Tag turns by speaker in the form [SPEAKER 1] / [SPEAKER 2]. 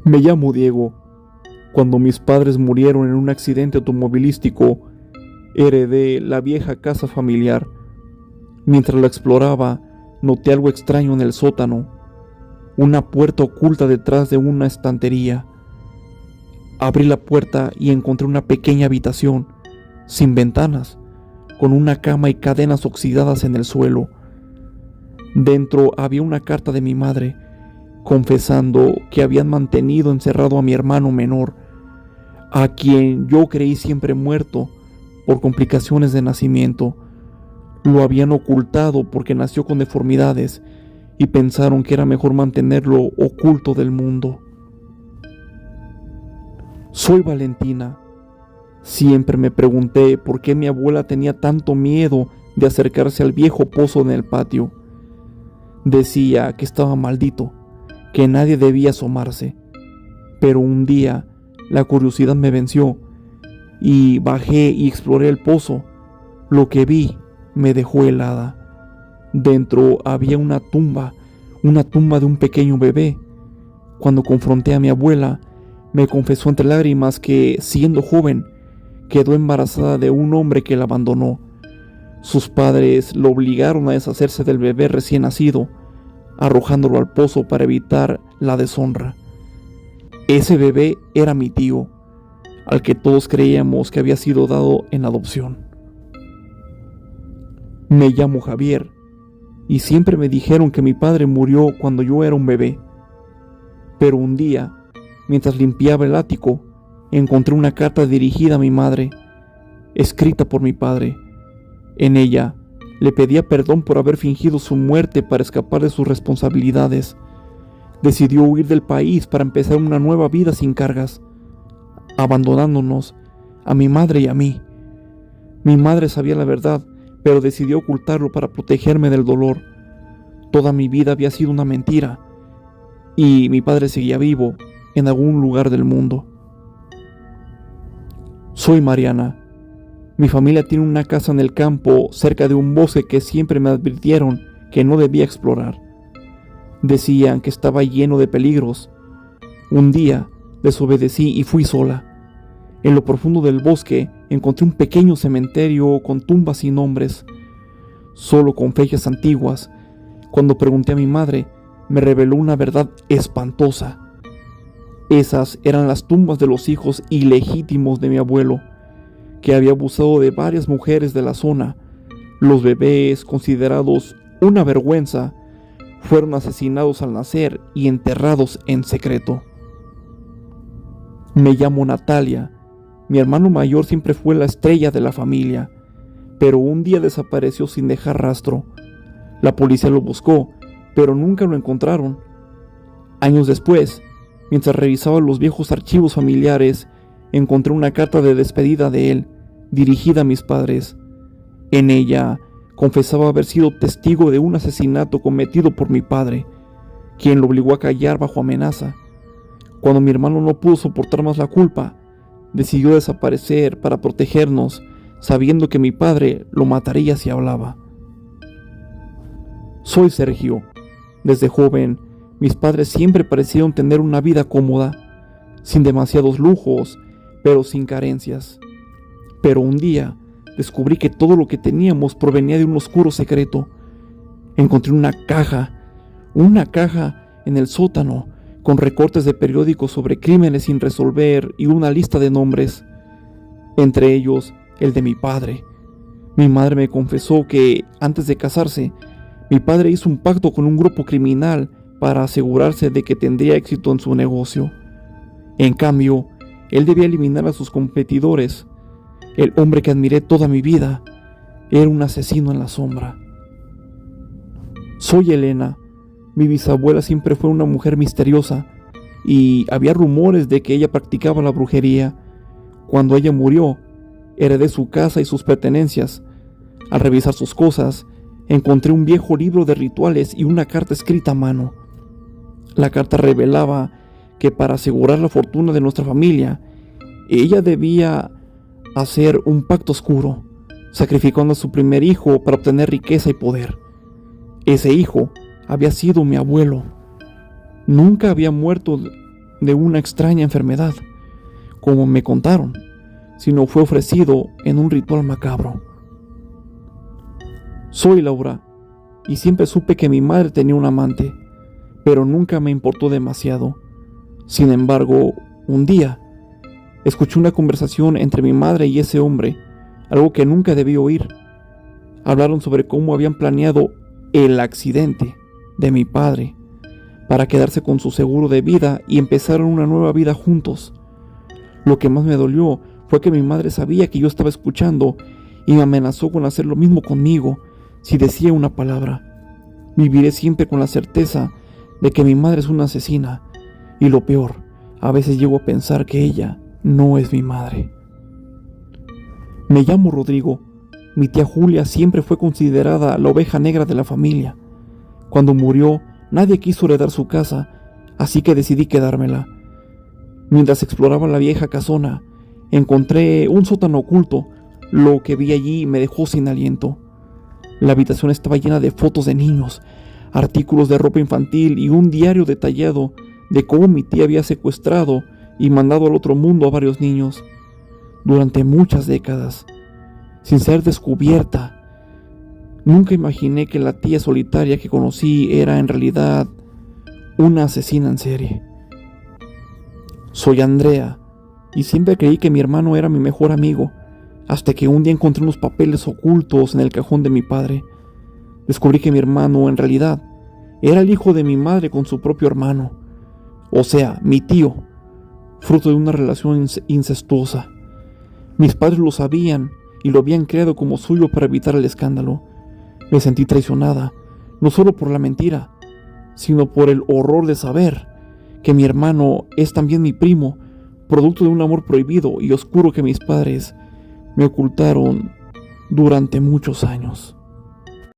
[SPEAKER 1] Me llamo Diego. Cuando mis padres murieron en un accidente automovilístico, heredé la vieja casa familiar. Mientras la exploraba, noté algo extraño en el sótano, una puerta oculta detrás de una estantería. Abrí la puerta y encontré una pequeña habitación, sin ventanas, con una cama y cadenas oxidadas en el suelo. Dentro había una carta de mi madre, confesando que habían mantenido encerrado a mi hermano menor, a quien yo creí siempre muerto por complicaciones de nacimiento. Lo habían ocultado porque nació con deformidades y pensaron que era mejor mantenerlo oculto del mundo. Soy Valentina. Siempre me pregunté por qué mi abuela tenía tanto miedo de acercarse al viejo pozo en el patio. Decía que estaba maldito, que nadie debía asomarse. Pero un día la curiosidad me venció y bajé y exploré el pozo. Lo que vi me dejó helada. Dentro había una tumba de un pequeño bebé. Cuando confronté a mi abuela, me confesó entre lágrimas que, siendo joven, quedó embarazada de un hombre que la abandonó. Sus padres lo obligaron a deshacerse del bebé recién nacido, arrojándolo al pozo para evitar la deshonra. Ese bebé era mi tío, al que todos creíamos que había sido dado en adopción. Me llamo Javier, y siempre me dijeron que mi padre murió cuando yo era un bebé. Pero un día, mientras limpiaba el ático, encontré una carta dirigida a mi madre, escrita por mi padre. En ella, le pedía perdón por haber fingido su muerte para escapar de sus responsabilidades. Decidió huir del país para empezar una nueva vida sin cargas, abandonándonos a mi madre y a mí. Mi madre sabía la verdad, pero decidió ocultarlo para protegerme del dolor. Toda mi vida había sido una mentira, y mi padre seguía vivo en algún lugar del mundo. Soy Mariana. Mi familia tiene una casa en el campo cerca de un bosque que siempre me advirtieron que no debía explorar. Decían que estaba lleno de peligros. Un día desobedecí y fui sola. En lo profundo del bosque encontré un pequeño cementerio con tumbas sin nombres, solo con fechas antiguas. Cuando pregunté a mi madre, me reveló una verdad espantosa. Esas eran las tumbas de los hijos ilegítimos de mi abuelo, que había abusado de varias mujeres de la zona. Los bebés, considerados una vergüenza, fueron asesinados al nacer y enterrados en secreto. Me llamo Natalia. Mi hermano mayor siempre fue la estrella de la familia, pero un día desapareció sin dejar rastro. La policía lo buscó, pero nunca lo encontraron. Años después, mientras revisaba los viejos archivos familiares, encontré una carta de despedida de él, dirigida a mis padres. En ella, confesaba haber sido testigo de un asesinato cometido por mi padre, quien lo obligó a callar bajo amenaza. Cuando mi hermano no pudo soportar más la culpa, decidió desaparecer para protegernos, sabiendo que mi padre lo mataría si hablaba. Soy Sergio. Desde joven, mis padres siempre parecieron tener una vida cómoda, sin demasiados lujos, pero sin carencias. Pero un día descubrí que todo lo que teníamos provenía de un oscuro secreto. Encontré una caja en el sótano, con recortes de periódicos sobre crímenes sin resolver y una lista de nombres, entre ellos el de mi padre. Mi madre me confesó que, antes de casarse, mi padre hizo un pacto con un grupo criminal para asegurarse de que tendría éxito en su negocio. En cambio, él debía eliminar a sus competidores. El hombre que admiré toda mi vida era un asesino en la sombra. Soy Elena. Mi bisabuela siempre fue una mujer misteriosa y había rumores de que ella practicaba la brujería. Cuando ella murió, heredé su casa y sus pertenencias. Al revisar sus cosas, encontré un viejo libro de rituales y una carta escrita a mano. La carta revelaba que para asegurar la fortuna de nuestra familia, ella debía hacer un pacto oscuro, sacrificando a su primer hijo para obtener riqueza y poder. Ese hijo había sido mi abuelo. Nunca había muerto de una extraña enfermedad, como me contaron, sino fue ofrecido en un ritual macabro. Soy Laura, y siempre supe que mi madre tenía un amante, pero nunca me importó demasiado. Sin embargo, un día, escuché una conversación entre mi madre y ese hombre, algo que nunca debí oír. Hablaron sobre cómo habían planeado el accidente de mi padre para quedarse con su seguro de vida y empezaron una nueva vida juntos. Lo que más me dolió fue que mi madre sabía que yo estaba escuchando y me amenazó con hacer lo mismo conmigo si decía una palabra. Viviré siempre con la certeza de que mi madre es una asesina, y lo peor, a veces llego a pensar que ella no es mi madre. Me llamo Rodrigo. Mi tía Julia siempre fue considerada la oveja negra de la familia. Cuando murió, nadie quiso heredar su casa, así que decidí quedármela. Mientras exploraba la vieja casona, encontré un sótano oculto. Lo que vi allí me dejó sin aliento. La habitación estaba llena de fotos de niños, artículos de ropa infantil y un diario detallado de cómo mi tía había secuestrado y mandado al otro mundo a varios niños durante muchas décadas, sin ser descubierta. Nunca imaginé que la tía solitaria que conocí era en realidad una asesina en serie. Soy Andrea, y siempre creí que mi hermano era mi mejor amigo, hasta que un día encontré unos papeles ocultos en el cajón de mi padre. Descubrí que mi hermano en realidad era el hijo de mi madre con su propio hermano, o sea, mi tío, fruto de una relación incestuosa. Mis padres lo sabían y lo habían creado como suyo para evitar el escándalo. Me sentí traicionada, no solo por la mentira, sino por el horror de saber que mi hermano es también mi primo, producto de un amor prohibido y oscuro que mis padres me ocultaron durante muchos años.